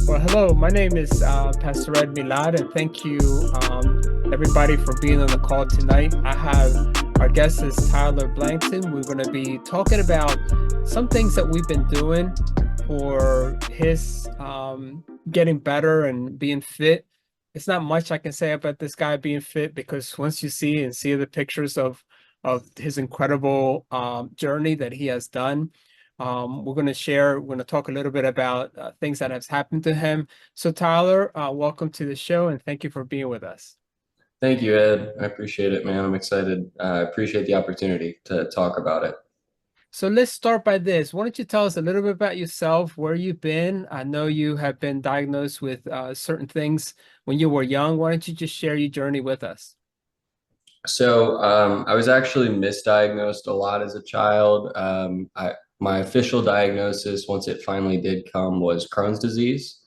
Well, hello, my name is Pastor Ed Milad, and thank you, everybody, for being on the call tonight. I have our guest is Tyler Blanton. We're going to be talking about some things that we've been doing for his getting better and being fit. It's not much I can say about this guy being fit because once you see the pictures of his incredible journey that he has done, we're going to talk a little bit about things that has happened to him. So Tyler, welcome to the show and thank you for being with us. Thank you, Ed. I appreciate it, man. I'm excited. I appreciate the opportunity to talk about it. So let's start by this. Why don't you tell us a little bit about yourself, where you've been? I know you have been diagnosed with certain things when you were young. Why don't you just share your journey with us? I was actually misdiagnosed a lot as a child. My official diagnosis, once it finally did come, was Crohn's disease.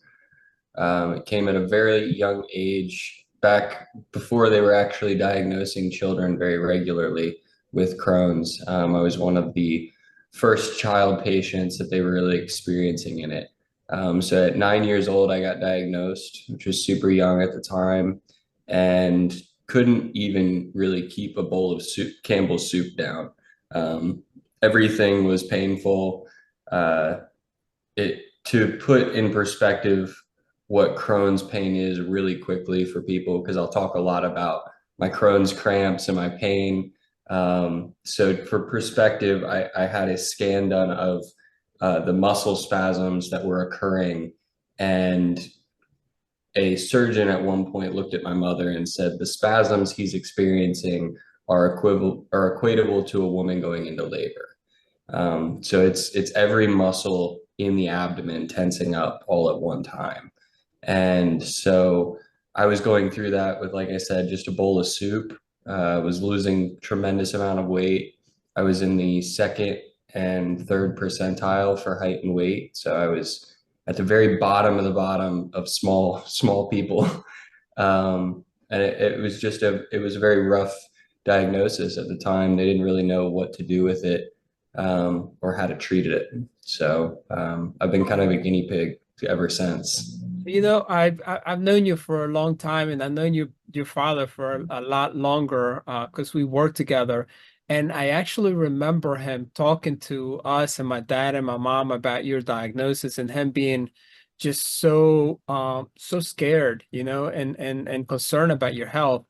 It came at a very young age, back before they were actually diagnosing children very regularly with Crohn's. I was one of the first child patients that they were really experiencing in it. So at 9 years old, I got diagnosed, which was super young at the time, and couldn't even really keep a bowl of soup, Campbell's soup down. Um, Everything was painful. Uh, to put in perspective what Crohn's pain is really quickly for people, because I'll talk a lot about my Crohn's cramps and my pain. So for perspective, I had a scan done of the muscle spasms that were occurring, and a surgeon at one point looked at my mother and said the spasms he's experiencing are equatable to a woman going into labor. So it's every muscle in the abdomen tensing up all at one time. And so I was going through that with, like I said, just a bowl of soup. I was losing tremendous amount of weight. I was in the second and third percentile for height and weight. So I was at the very bottom of the bottom of small people. And it was just it was a very rough diagnosis at the time. They didn't really know what to do with it, or how to treat it. I've been kind of a guinea pig ever since. You know, I've known you for a long time, and I've known your father for a lot longer because we worked together. And I actually remember him talking to us and my dad and my mom about your diagnosis and him being just so scared, you know, and concerned about your health.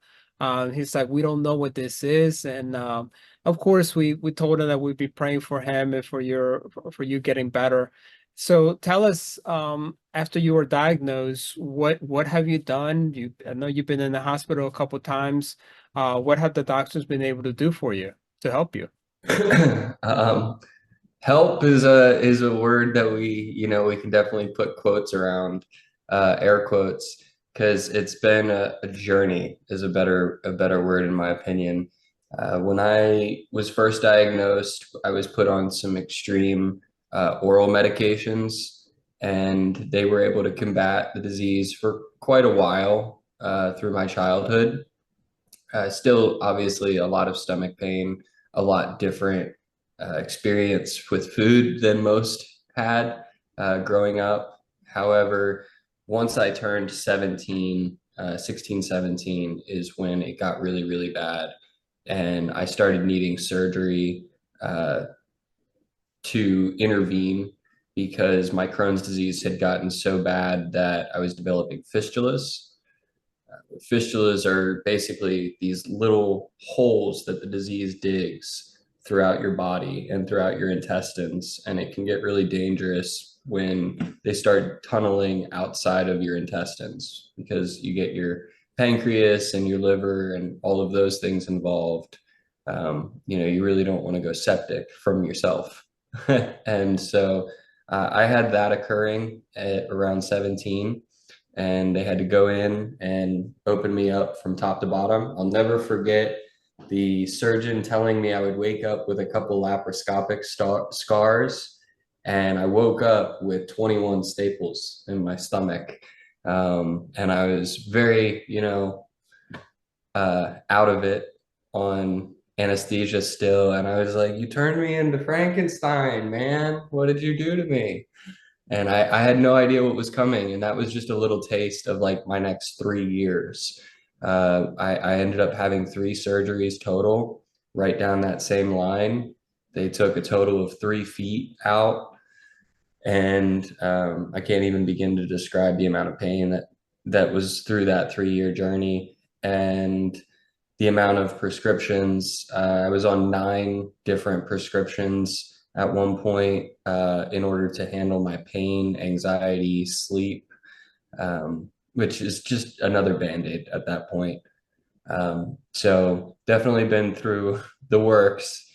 He's like, we don't know what this is, and of course we told him that we'd be praying for him and for you getting better. So tell us, after you were diagnosed, what have you done? I know you've been in the hospital a couple times. What have the doctors been able to do for you to help you? um, Help is a word that we can definitely put quotes around, air quotes, because it's been a journey is a better word in my opinion. When I was first diagnosed, I was put on some extreme oral medications, and they were able to combat the disease for quite a while through my childhood. Still, obviously, a lot of stomach pain, a lot different experience with food than most had growing up. However, once I turned 17, 16, 17 is when it got really, really bad. And I started needing surgery uh, to intervene because my Crohn's disease had gotten so bad that I was developing fistulas. Fistulas are basically these little holes that the disease digs throughout your body and throughout your intestines. And it can get really dangerous when they start tunneling outside of your intestines because you get your pancreas and your liver and all of those things involved. You really don't want to go septic from yourself. And so I had that occurring at around 17, and they had to go in and open me up from top to bottom. I'll never forget the surgeon telling me I would wake up with a couple laparoscopic scars, and I woke up with 21 staples in my stomach. And I was very, out of it on anesthesia still. And I was like, you turned me into Frankenstein, man. What did you do to me? And I had no idea what was coming. And that was just a little taste of like my next 3 years. I ended up having 3 surgeries total, right down that same line. They took a total of 3 feet out. And I can't even begin to describe the amount of pain that was through that 3 year journey. And the amount of prescriptions. I was on 9 different prescriptions at one point in order to handle my pain, anxiety, sleep, which is just another band-aid at that point. So definitely been through the works.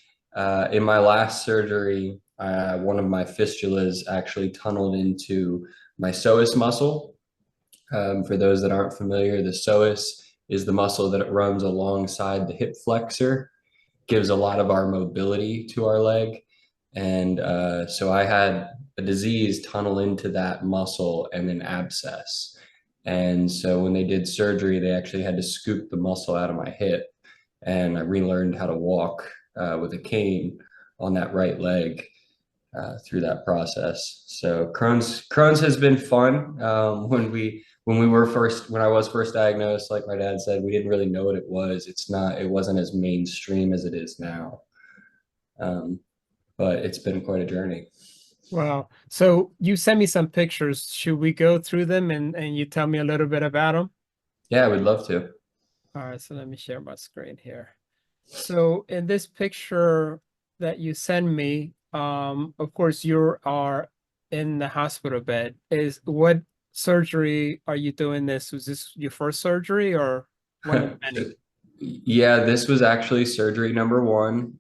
In my last surgery, one of my fistulas actually tunneled into my psoas muscle. For those that aren't familiar, the psoas is the muscle that runs alongside the hip flexor, gives a lot of our mobility to our leg. And so I had a disease tunnel into that muscle and an abscess. And so when they did surgery, they actually had to scoop the muscle out of my hip. And I relearned how to walk with a cane on that right leg through that process. So Crohn's has been fun. When I was first diagnosed, like my dad said, we didn't really know what it was. It wasn't as mainstream as it is now. Um, but it's been quite a journey. Wow. So you sent me some pictures. Should we go through them and you tell me a little bit about them? Yeah, I would love to. All right, so let me share my screen here. So in this picture that you send me, of course you are in the hospital bed. Is what surgery are you doing this? Was this your first surgery or one of many? Yeah, this was actually surgery number one.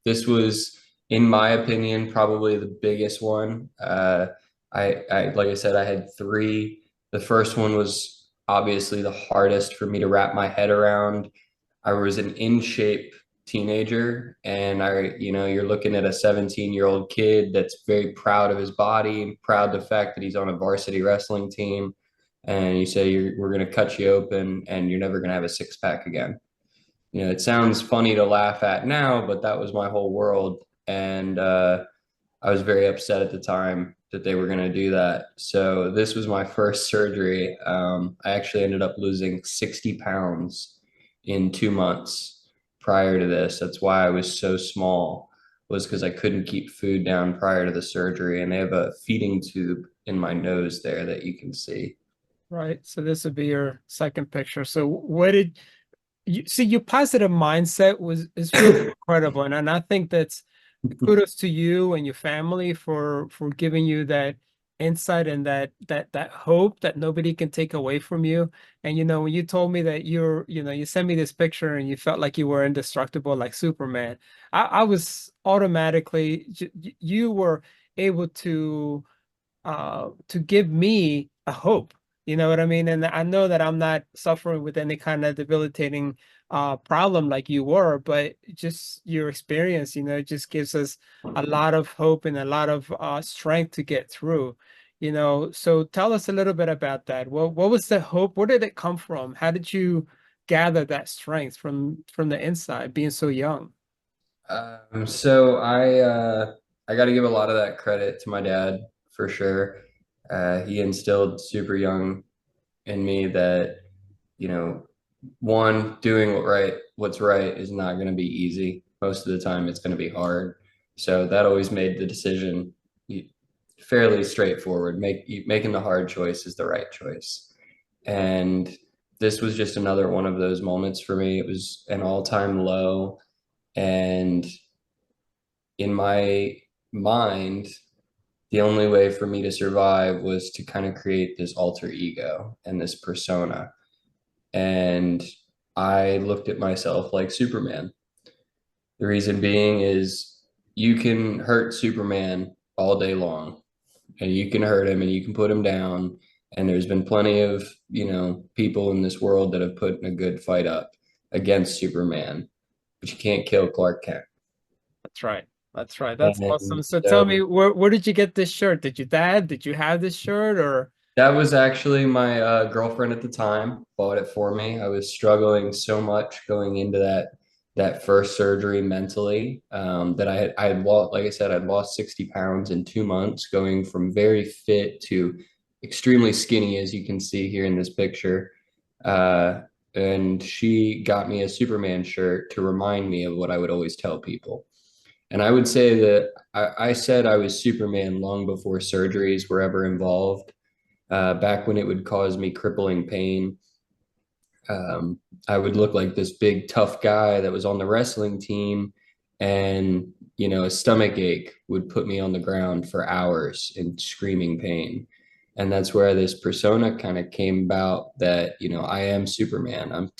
This was, in my opinion, probably the biggest one. Like I said, I had three. The first one was obviously the hardest for me to wrap my head around. I was an in shape teenager, and you're looking at a 17-year-old kid that's very proud of his body and proud of the fact that he's on a varsity wrestling team. And you say, we're going to cut you open and you're never going to have a six pack again. It sounds funny to laugh at now, but that was my whole world. And I was very upset at the time that they were going to do that. So this was my first surgery. I actually ended up losing 60 pounds in 2 months prior to this. That's why I was so small, was because I couldn't keep food down prior to the surgery. And they have a feeding tube in my nose there that you can see. Right. So this would be your second picture. So what did you see? Your positive mindset is really incredible. And I think that's kudos to you and your family for giving you that insight and that hope that nobody can take away from you. And when you told me that you sent me this picture and you felt like you were indestructible like Superman, I was automatically you were able to give me a hope. You know what I mean? And I know that I'm not suffering with any kind of debilitating problem like you were, but just your experience, it just gives us a lot of hope and a lot of strength to get through. So tell us a little bit about that. What was the hope? Where did it come from? How did you gather that strength from the inside, being so young? So I got to give a lot of that credit to my dad for sure. He instilled super young in me that, you know, one, doing what's right is not going to be easy. Most of the time, it's going to be hard. So that always made the decision fairly straightforward. Making the hard choice is the right choice. And this was just another one of those moments for me. It was an all-time low, and in my mind, the only way for me to survive was to kind of create this alter ego and this persona. And I looked at myself like Superman. The reason being is you can hurt Superman all day long, and you can hurt him and you can put him down. And there's been plenty of, people in this world that have put in a good fight up against Superman, but you can't kill Clark Kent. That's right. That's right. That's awesome. And So tell me, so where did you get this shirt? Did you have this shirt or? that was actually my girlfriend at the time bought it for me. I was struggling so much going into that that first surgery mentally, that I had lost, like I said, I'd lost 60 pounds in 2 months, going from very fit to extremely skinny, as you can see here in this picture. Uh, and she got me a Superman shirt to remind me of what I would always tell people. And I would say that I said I was Superman long before surgeries were ever involved, back when it would cause me crippling pain. I would look like this big tough guy that was on the wrestling team, and a stomach ache would put me on the ground for hours in screaming pain. And that's where this persona kind of came about, that I am Superman. I'm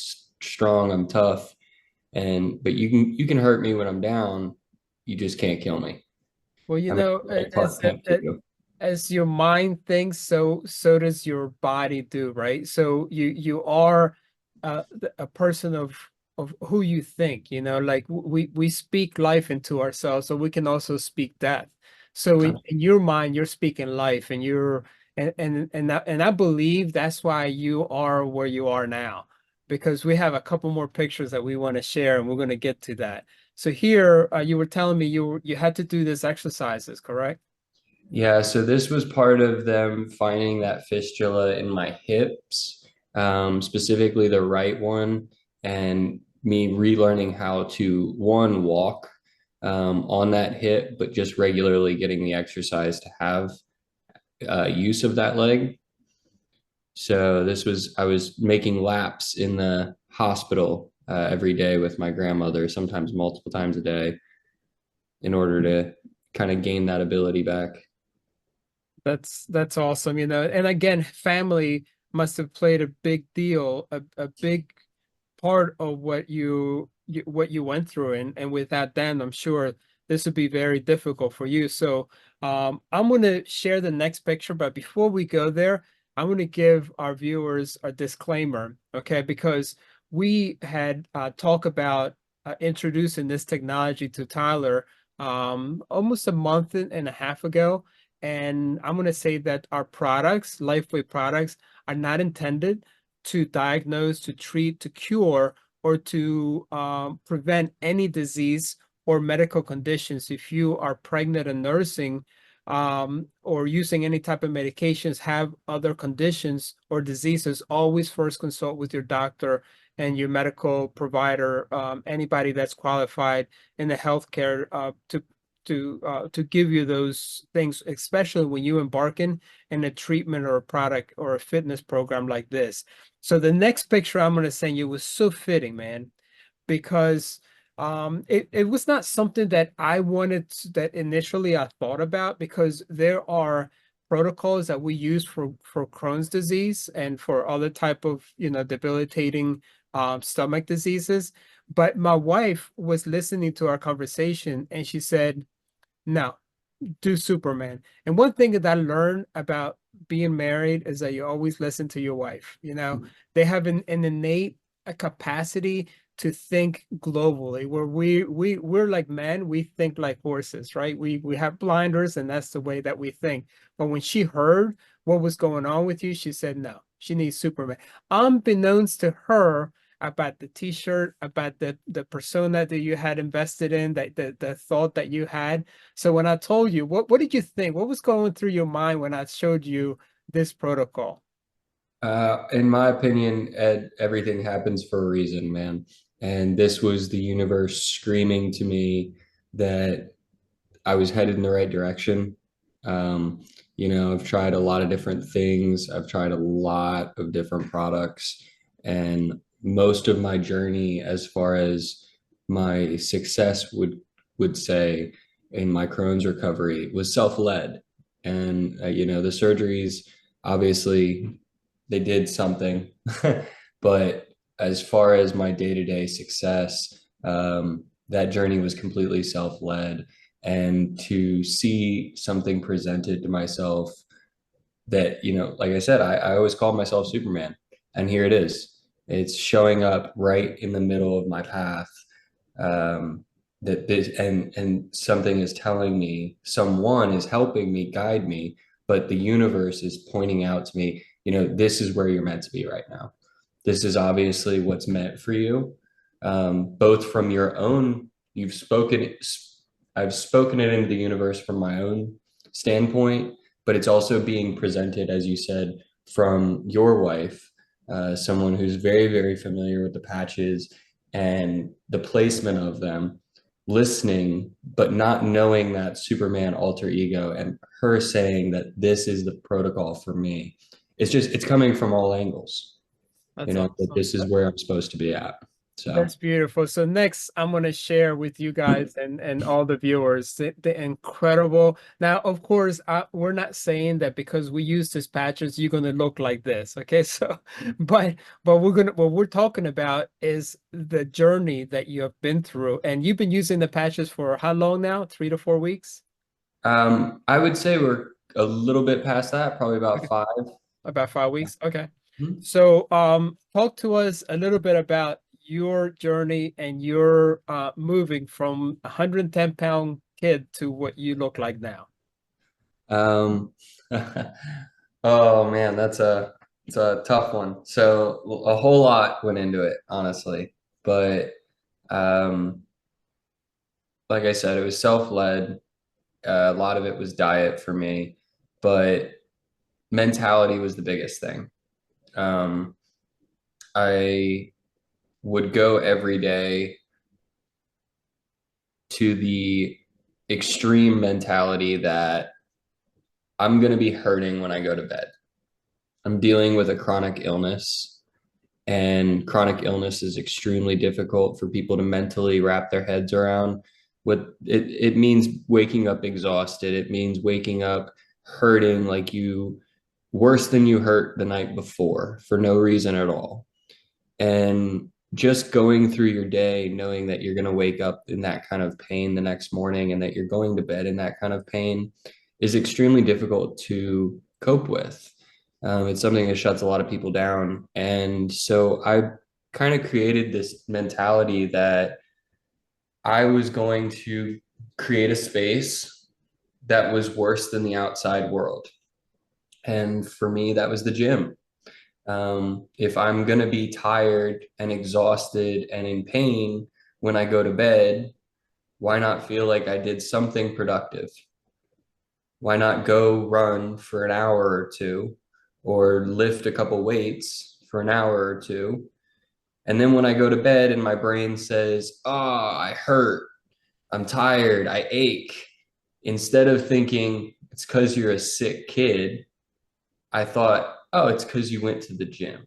strong, I'm tough, and but you can hurt me when I'm down. You just can't kill me. Well, I mean, like Clark Kent to you. as your mind thinks, so does your body do, right? So you are a person of who you think, like we speak life into ourselves, so we can also speak death. So in your mind, you're speaking life, and you're and I believe that's why you are where you are now, because we have a couple more pictures that we want to share, and we're going to get to that. So here, you were telling me you had to do this exercises, correct? Yeah, so this was part of them finding that fistula in my hips, specifically the right one, and me relearning how to, one, walk on that hip, but just regularly getting the exercise to have use of that leg. So I was making laps in the hospital every day with my grandmother, sometimes multiple times a day, in order to kind of gain that ability back. That's awesome, And again, family must have played a big deal, a big part of what you went through, and without them, I'm sure this would be very difficult for you. So I'm going to share the next picture, but before we go there, I'm going to give our viewers a disclaimer, okay? Because we had talked about introducing this technology to Tyler almost a month and a half ago. And I'm going to say that our products, Lifeway products, are not intended to diagnose, to treat, to cure, or to prevent any disease or medical conditions. If you are pregnant and nursing, or using any type of medications, have other conditions or diseases, always first consult with your doctor and your medical provider, anybody that's qualified in the healthcare, to give you those things, especially when you embark in a treatment or a product or a fitness program like this. So the next picture I'm going to send you was so fitting, man, because it was not something that I wanted that initially I thought about, because there are protocols that we use for Crohn's disease and for other type of debilitating stomach diseases. But my wife was listening to our conversation, and she said, no, do Superman. And one thing that I learned about being married is that you always listen to your wife. They have an innate capacity to think globally, where we're like men, we think like horses, right? We have blinders, and that's the way that we think. But when she heard what was going on with you, she said no, she needs Superman. Unbeknownst to her, about the t-shirt, about the persona that you had invested in, that the thought that you had. So when I told you, what did you think? What was going through your mind when I showed you this protocol? In my opinion, Ed, everything happens for a reason, man. And this was the universe screaming to me that I was headed in the right direction. Um, I've tried a lot of different things. I've tried a lot of different products, and most of my journey, as far as my success would say in my Crohn's recovery, was self-led. And the surgeries, obviously, they did something, but as far as my day-to-day success, that journey was completely self-led. And to see something presented to myself that, like I said, I always called myself Superman, and here it is. It's showing up right in the middle of my path. That this and something is telling me, someone is helping me, guide me, but the universe is pointing out to me, this is where you're meant to be right now. This is obviously what's meant for you. both from your own, you've spoken, I've spoken it into the universe from my own standpoint, but it's also being presented, as you said, from your wife, someone who's very, very familiar with the patches and the placement of them, listening, but not knowing that Superman alter ego, and her saying that this is the protocol for me. It's coming from all angles, That's that awesome. this is where I'm supposed to be at. So. That's beautiful. So next, I'm going to share with you guys and all the viewers the incredible. Now, of course, we're not saying that because we use these patches, you're going to look like this. Okay, so, but what we're talking about is the journey that you have been through, and you've been using the patches for how long now? 3 to 4 weeks? I would say we're a little bit past that, probably about Okay, 5. about 5 weeks. Okay. Mhm. So, talk to us a little bit about your journey and your moving from 110-pound kid to what you look like now. Um, oh man, it's a tough one. So a whole lot went into it, honestly. But um, like I said, it was self-led. A lot of it was diet for me, but mentality was the biggest thing. Um, I would go every day to the extreme mentality that I'm going to be hurting when I go to bed. I'm dealing with a chronic illness, and chronic illness is extremely difficult for people to mentally wrap their heads around. What it means waking up exhausted. It means waking up hurting like you worse than you hurt the night before for no reason at all. And just going through your day knowing that you're going to wake up in that kind of pain the next morning and that you're going to bed in that kind of pain is extremely difficult to cope with. It's something that shuts a lot of people down. And so I kind of created this mentality that I was going to create a space that was worse than the outside world. And for me, that was the gym. If I'm going to be tired and exhausted and in pain when I go to bed, why not feel like I did something productive? Why not go run for an hour or two or lift a couple weights for an hour or two? And then when I go to bed and my brain says, oh, I hurt, I'm tired, I ache, instead of thinking it's because you're a sick kid, I thought, oh, it's because you went to the gym.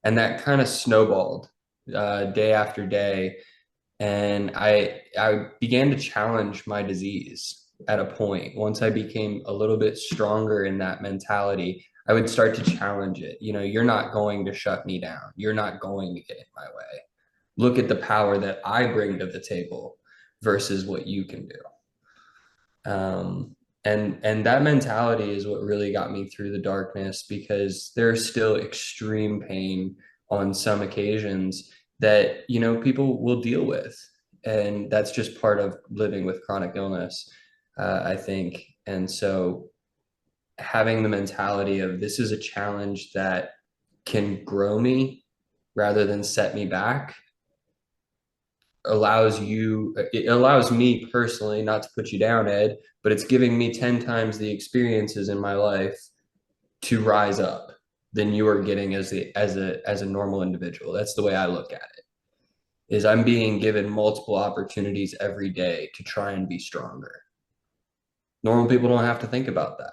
And that kind of snowballed day after day. And I began to challenge my disease at a point. Once I became a little bit stronger in that mentality, I would start to challenge it. You're not going to shut me down. You're not going to get in my way. Look at the power that I bring to the table versus what you can do. And that mentality is what really got me through the darkness, because there's still extreme pain on some occasions that people will deal with, and that's just part of living with chronic illness, I think. And so having the mentality of this is a challenge that can grow me rather than set me back it allows me personally, not to put you down, Ed, but it's giving me 10 times the experiences in my life to rise up than you are getting as a normal individual. That's the way I look at it. Is I'm being given multiple opportunities every day to try and be stronger. Normal people don't have to think about that.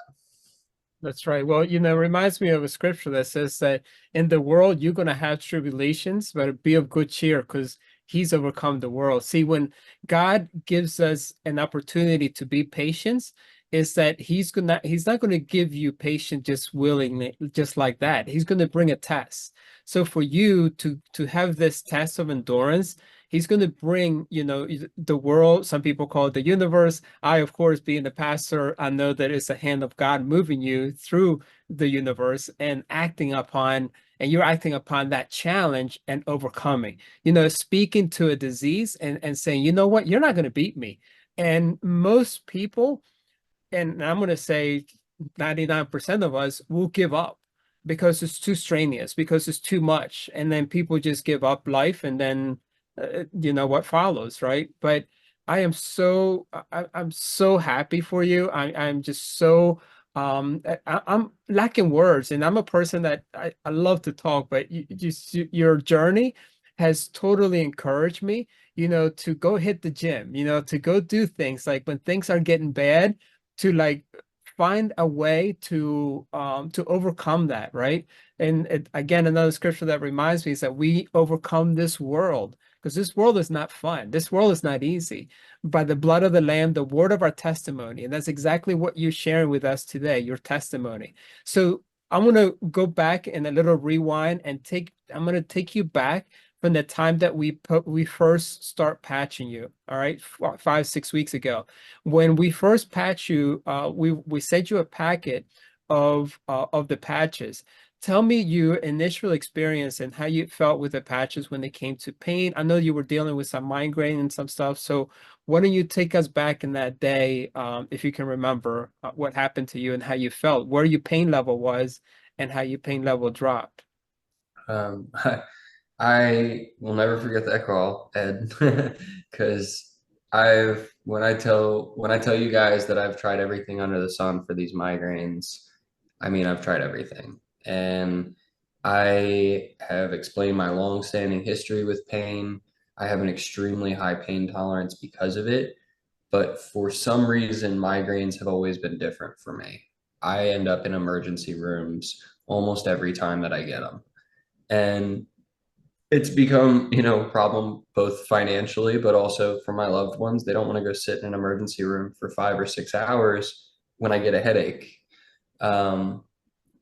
That's right. Well, it reminds me of a scripture that says that in the world you're going to have tribulations, but be of good cheer because he's overcome the world. See, when God gives us an opportunity to be patient, is that he's not going to give you patience just willingly, just like that. He's going to bring a test. So for you to have this test of endurance, he's going to bring, the world, some people call it the universe. I, of course, being the pastor, I know that it's the hand of God moving you through the universe and you're acting upon that challenge and overcoming, speaking to a disease and saying, you know what, you're not going to beat me. And most people, and I'm going to say 99% of us will give up. because it's too strenuous, because it's too much, and then people just give up life, and then you know what follows, right? But I'm so happy for you. I'm just so I'm lacking words, and I'm a person that I love to talk, but your journey has totally encouraged me, you know, to go hit the gym, you know, to go do things like when things are getting bad, to like find a way to overcome that, right? And again, another scripture that reminds me is that we overcome this world, because this world is not fun. This world is not easy. By the blood of the Lamb, the word of our testimony. And that's exactly what you're sharing with us today, your testimony. So I'm going to go back in a little rewind and I'm going to take you back from the time that we first start patching you, all right, 5, 6 weeks ago. When we first patch you, we sent you a packet of the patches. Tell me your initial experience and how you felt with the patches when it came to pain. I know you were dealing with some migraine and some stuff, so why don't you take us back in that day, if you can remember what happened to you and how you felt, where your pain level was, and how your pain level dropped. Um, I will never forget that call, Ed, because when I tell you guys that I've tried everything under the sun for these migraines, I mean I've tried everything. And I have explained my long-standing history with pain. I have an extremely high pain tolerance because of it, but for some reason migraines have always been different for me. I end up in emergency rooms almost every time that I get them. And it's become, you know, a problem both financially, but also for my loved ones. They don't want to go sit in an emergency room for 5 or 6 hours when I get a headache. Um,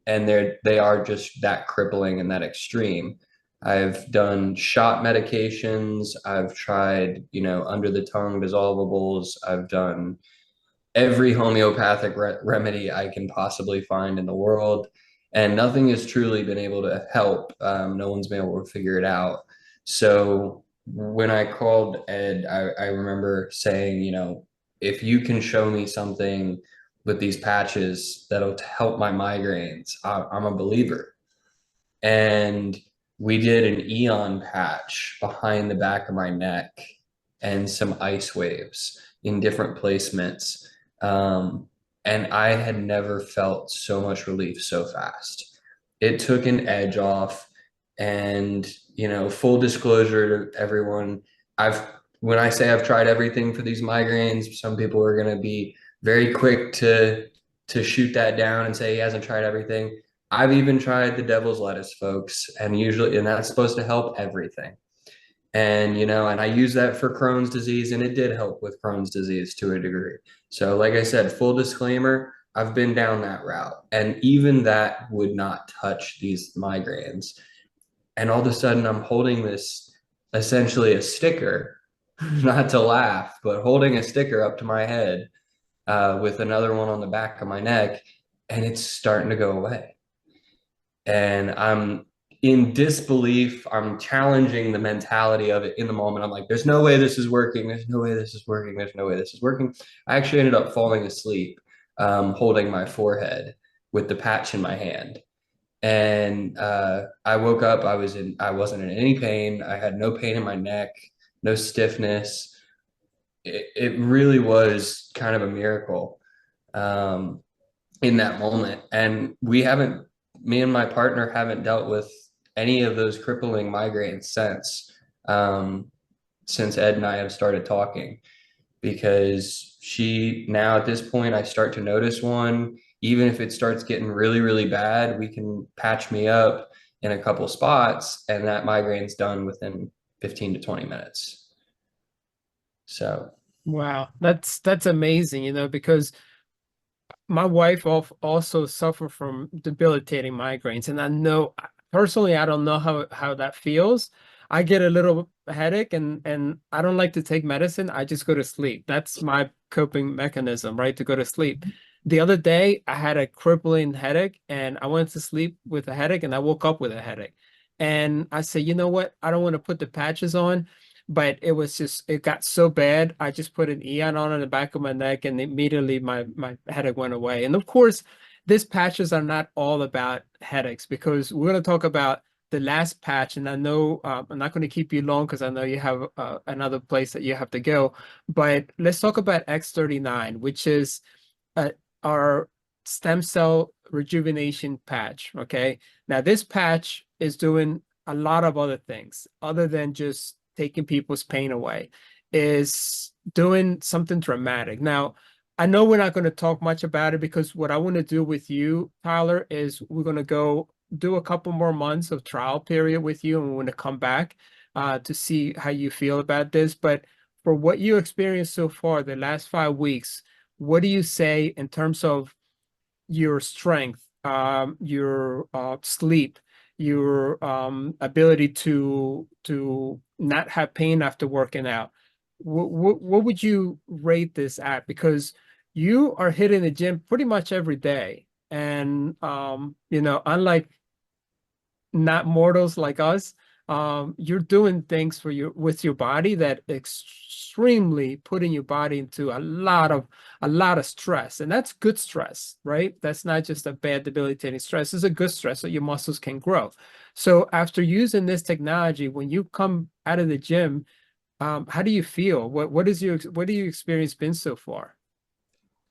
and they are just that crippling and that extreme. I've done shot medications. I've tried, you know, under the tongue dissolvables. I've done every homeopathic remedy I can possibly find in the world, and nothing has truly been able to help. No one's been able to figure it out. So when I called Ed, I remember saying, you know, if you can show me something with these patches that'll help my migraines, I'm a believer. And we did an Eon patch behind the back of my neck and some ice waves in different placements. Um, and I had never felt so much relief so fast. It took an edge off. And, you know, full disclosure to everyone, when I say I've tried everything for these migraines, some people are going to be very quick to shoot that down and say he hasn't tried everything. I've even tried the devil's lettuce, folks, and that's supposed to help everything. And, you know, and I use that for Crohn's disease, and it did help with Crohn's disease to a degree. So, like I said, full disclaimer, I've been down that route, and even that would not touch these migraines. And all of a sudden, I'm holding this essentially a sticker, not to laugh, but holding a sticker up to my head with another one on the back of my neck, and it's starting to go away. And I'm in disbelief. I'm challenging the mentality of it in the moment. I'm like, there's no way this is working. There's no way this is working. There's no way this is working. I actually ended up falling asleep, holding my forehead with the patch in my hand. And I woke up. I wasn't in any pain. I had no pain in my neck, no stiffness. It really was kind of a miracle. Um, in that moment. And me and my partner haven't dealt with any of those crippling migraines um, since Ed and I have started talking, because now at this point, I start to notice one. Even if it starts getting really, really bad, we can patch me up in a couple spots, and that migraine's done within 15 to 20 minutes. So, Wow, that's amazing, you know, because my wife also suffered from debilitating migraines, and I know personally, I don't know how that feels. I get a little headache, and I don't like to take medicine. I just go to sleep. That's my coping mechanism, right? To go to sleep. The other day, I had a crippling headache, and I went to sleep with a headache, and I woke up with a headache. And I said, you know what? I don't want to put the patches on, but it got so bad. I just put an Eon on the back of my neck, and immediately my headache went away. And of course, these patches are not all about headaches because we're going to talk about the last patch. And I know I'm not going to keep you long because I know you have another place that you have to go. But let's talk about X39, which is uh, our stem cell rejuvenation patch. Okay. Now, this patch is doing a lot of other things other than just taking people's pain away, is doing something dramatic. Now, I know we're not going to talk much about it because what I want to do with you, Tyler, is we're going to go do a couple more months of trial period with you and we're going to come back to see how you feel about this. But for what you experienced so far, the last 5 weeks, what do you say in terms of your strength, your sleep, your ability to not have pain after working out? What would you rate this at? Because you are hitting the gym pretty much every day, and unlike not mortals like us, you're doing things for your with your body that extremely putting your body into a lot of stress, and that's good stress, right? That's not just a bad debilitating stress. It's a good stress so your muscles can grow. So after using this technology, when you come out of the gym, how do you feel? What do you experience been so far?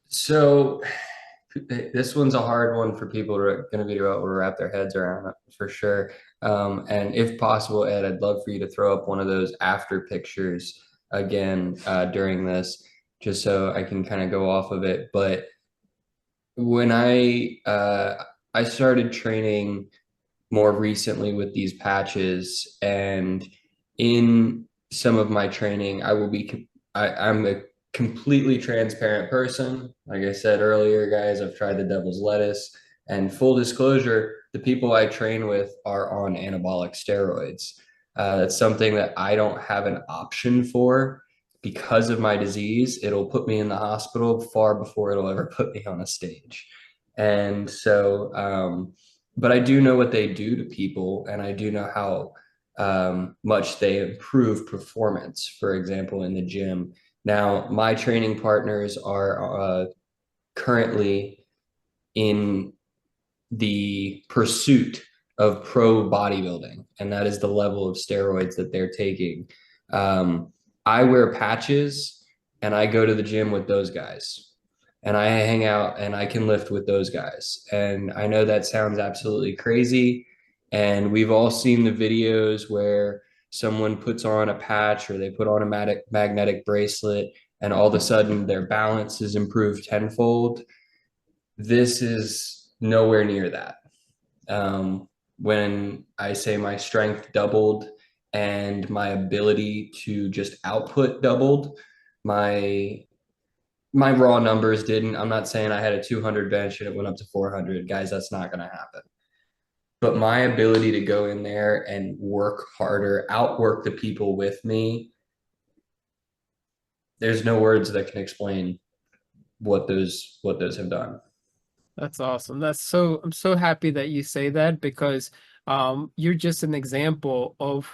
So this one's a hard one for people to going to be able to wrap their heads around for sure. And if possible, Ed, I'd love for you to throw up one of those after pictures again during this, just so I can kind of go off of it. But when I started training more recently with these patches, and in some of my training, I'm a completely transparent person. Like I said earlier, guys, I've tried the devil's lettuce. And full disclosure, the people I train with are on anabolic steroids. That's something that I don't have an option for because of my disease. It'll put me in the hospital far before it'll ever put me on a stage. And so, but I do know what they do to people, and I do know how much they improve performance, for example, in the gym. Now, my training partners are currently in the pursuit of pro bodybuilding, and that is the level of steroids that they're taking. Um, I wear patches and I go to the gym with those guys. And I hang out and I can lift with those guys. And I know that sounds absolutely crazy. And we've all seen the videos where someone puts on a patch or they put on a magnetic bracelet and all of a sudden their balance is improved tenfold. This is nowhere near that. When I say my strength doubled and my ability to just output doubled, my my raw numbers didn't. I'm not saying I had a 200 bench and it went up to 400. Guys, that's not going to happen. But my ability to go in there and work harder, outwork the people with me, there's no words that can explain what those have done. That's awesome. I'm so happy that you say that because you're just an example of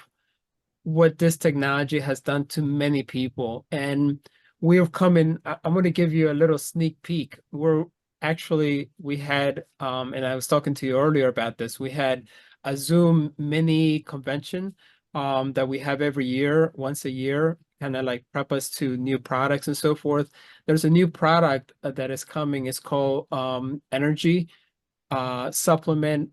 what this technology has done to many people. And we're coming, I'm going to give you a little sneak peek. We had, and I was talking to you earlier about this, we had a Zoom mini convention that we have every year, once a year, kind of like prep us to new products and so forth. There's a new product that is coming. It's called Energy supplement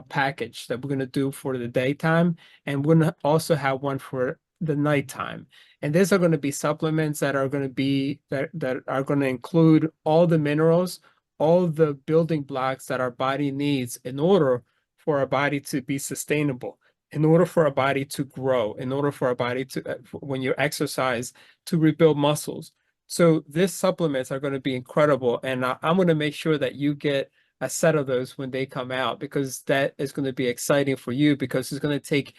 package that we're going to do for the daytime. And we're going to also have one for the nighttime. And these are going to be supplements that are going to be that are going to include all the minerals, all the building blocks that our body needs in order for our body to be sustainable, in order for our body to grow, in order for our body to, when you exercise, to rebuild muscles. So these supplements are going to be incredible. And I'm going to make sure that you get a set of those when they come out because that is going to be exciting for you because it's going to take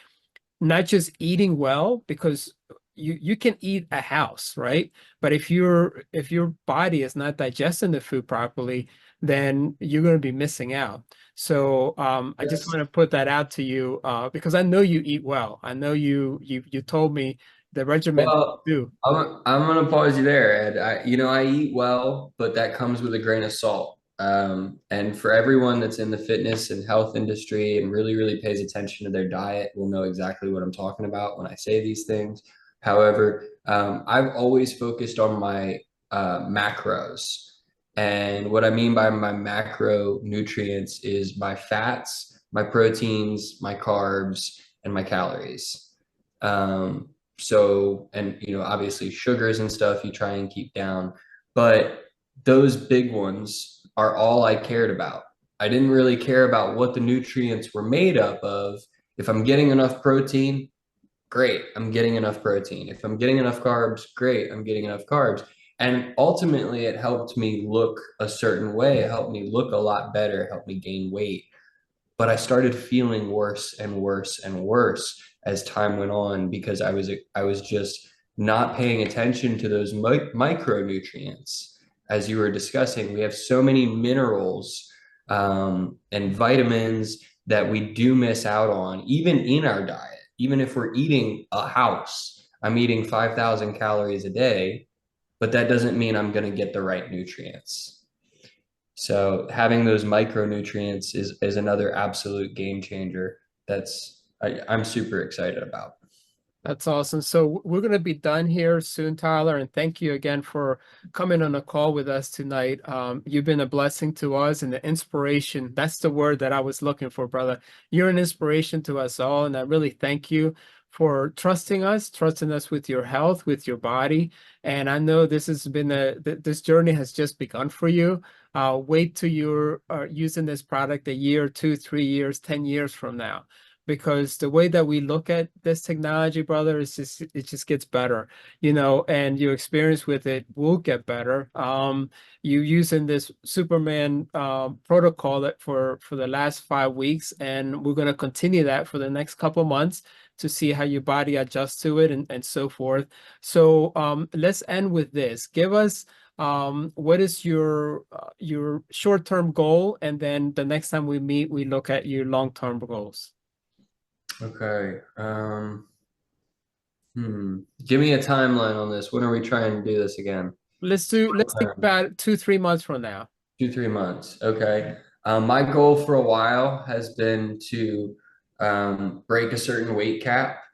not just eating well because you can eat a house, right? But if your body is not digesting the food properly, then you're going to be missing out. So I just Yes. want to put that out to you because I know you eat well. I know you told me the regimen that Well, you I'm gonna pause you there, Ed. I eat well, but that comes with a grain of salt. And for everyone that's in the fitness and health industry and really, really pays attention to their diet, will know exactly what I'm talking about when I say these things. However, I've always focused on my macros. And what I mean by my macronutrients is my fats, my proteins, my carbs, and my calories. And obviously sugars and stuff you try and keep down, but those big ones are all I cared about. I didn't really care about what the nutrients were made up of. If I'm getting enough protein, great, I'm getting enough protein. If I'm getting enough carbs, great, I'm getting enough carbs. And ultimately, it helped me look a certain way. It helped me look a lot better, it helped me gain weight. But I started feeling worse and worse and worse as time went on because I was just not paying attention to those micronutrients. As you were discussing, we have so many minerals and vitamins that we do miss out on, even in our diet. Even if we're eating a house, I'm eating 5,000 calories a day, but that doesn't mean I'm going to get the right nutrients. So having those micronutrients is another absolute game changer. I'm super excited about. That's awesome. So we're going to be done here soon, Tyler, and thank you again for coming on a call with us tonight. You've been a blessing to us and the inspiration. That's the word that I was looking for, brother. You're an inspiration to us all, and I really thank you for trusting us with your health, with your body. And I know this has been this journey has just begun for you. Wait till you're using this product a year, 2, 3 years, 10 years from now, because the way that we look at this technology, brother, is just it just gets better, and your experience with it will get better. You using this Superman protocol that for the last 5 weeks, and we're going to continue that for the next couple months to see how your body adjusts to it and so forth. So let's end with this. Give us what is your short-term goal, and then the next time we meet, we look at your long-term goals. Okay. Give me a timeline on this. When are we trying to do this again? Let's think about 2, 3 months from now. 2, 3 months. Okay. My goal for a while has been to break a certain weight cap.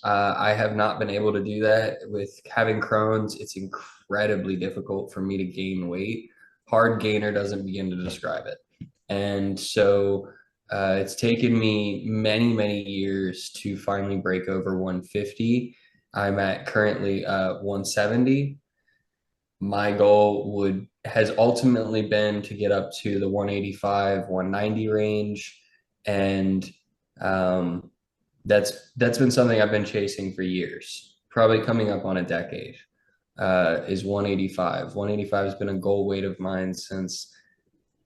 I have not been able to do that with having Crohn's. It's incredibly difficult for me to gain weight. Hard gainer doesn't begin to describe it. And so it's taken me many, many years to finally break over 150. I'm at currently 170. My goal would has ultimately been to get up to the 185, 190 range, and um, that's been something I've been chasing for years, probably coming up on a decade. Is 185. 185 has been a goal weight of mine since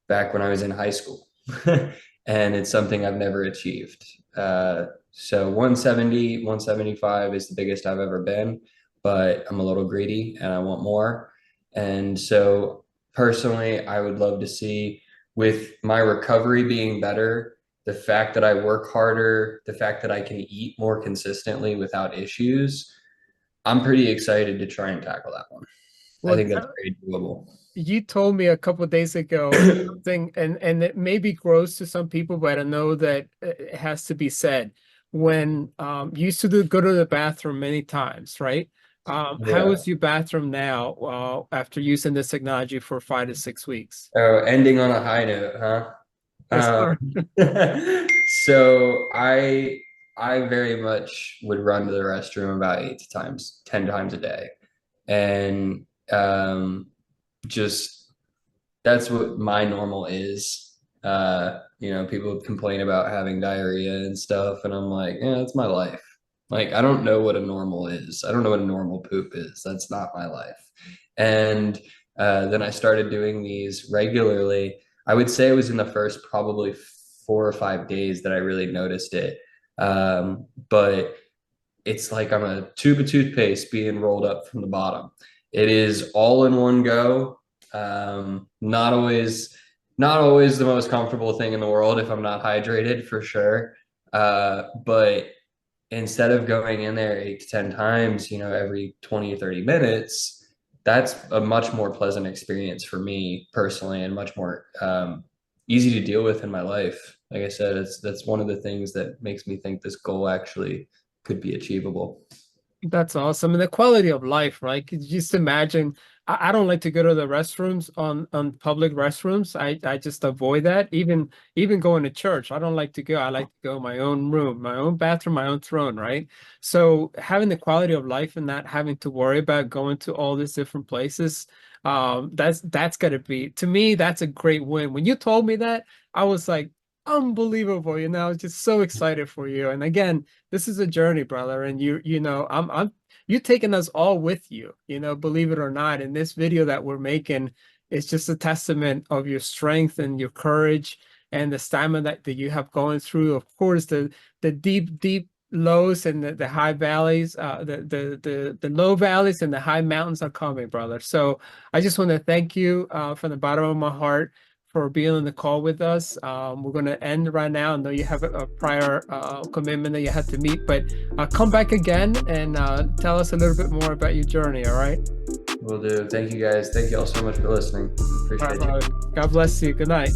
back when I was in high school, and it's something I've never achieved. So 170, 175 is the biggest I've ever been, but I'm a little greedy and I want more. And so personally, I would love to see, with my recovery being better, the fact that I work harder, the fact that I can eat more consistently without issues, I'm pretty excited to try and tackle that one. I Well, think that's very doable. you told me a couple of days ago something, and it may be gross to some people, but I know that it has to be said. When you used to go to the bathroom many times, right? How Yeah. is your bathroom now after using this technology for 5 to 6 weeks? Oh, ending on a high note, huh? Yes, sir. So I very much would run to the restroom about 10 times a day, and just that's what my normal is. People complain about having diarrhea and stuff, and I'm like, yeah, that's my life. Like, I don't know what a normal is. I don't know what a normal poop is. That's not my life. And then I started doing these regularly. I would say it was in the first probably 4 or 5 days that I really noticed it. But it's like I'm a tube of toothpaste being rolled up from the bottom. It is all in one go. Not always the most comfortable thing in the world if I'm not hydrated, for sure. But instead of going in there 8 to 10 times, every 20 or 30 minutes, that's a much more pleasant experience for me personally, and much more easy to deal with in my life. Like I said, that's one of the things that makes me think this goal actually could be achievable. That's awesome. And the quality of life, right? Could you just imagine? I don't like to go to the restrooms on public restrooms. I just avoid that. Even going to church, I don't like to go. I like to go in my own room, my own bathroom, my own throne, right? So having the quality of life and not having to worry about going to all these different places, that's gotta be, to me, that's a great win. When you told me that, I was like, unbelievable, I was just so excited for you. And again, this is a journey, brother, and I'm you taking us all with you, believe it or not. And this video that we're making is just a testament of your strength and your courage and the stamina that you have going through. Of course, the deep lows and the high valleys, the low valleys and the high mountains are coming, brother. So I just want to thank you from the bottom of my heart for being on the call with us. We're going to end right now. I know you have a prior commitment that you had to meet, but come back again and tell us a little bit more about your journey. All right. Will do. Thank you guys. Thank you all so much for listening. All right, Appreciate brother. you. God bless you. Good night.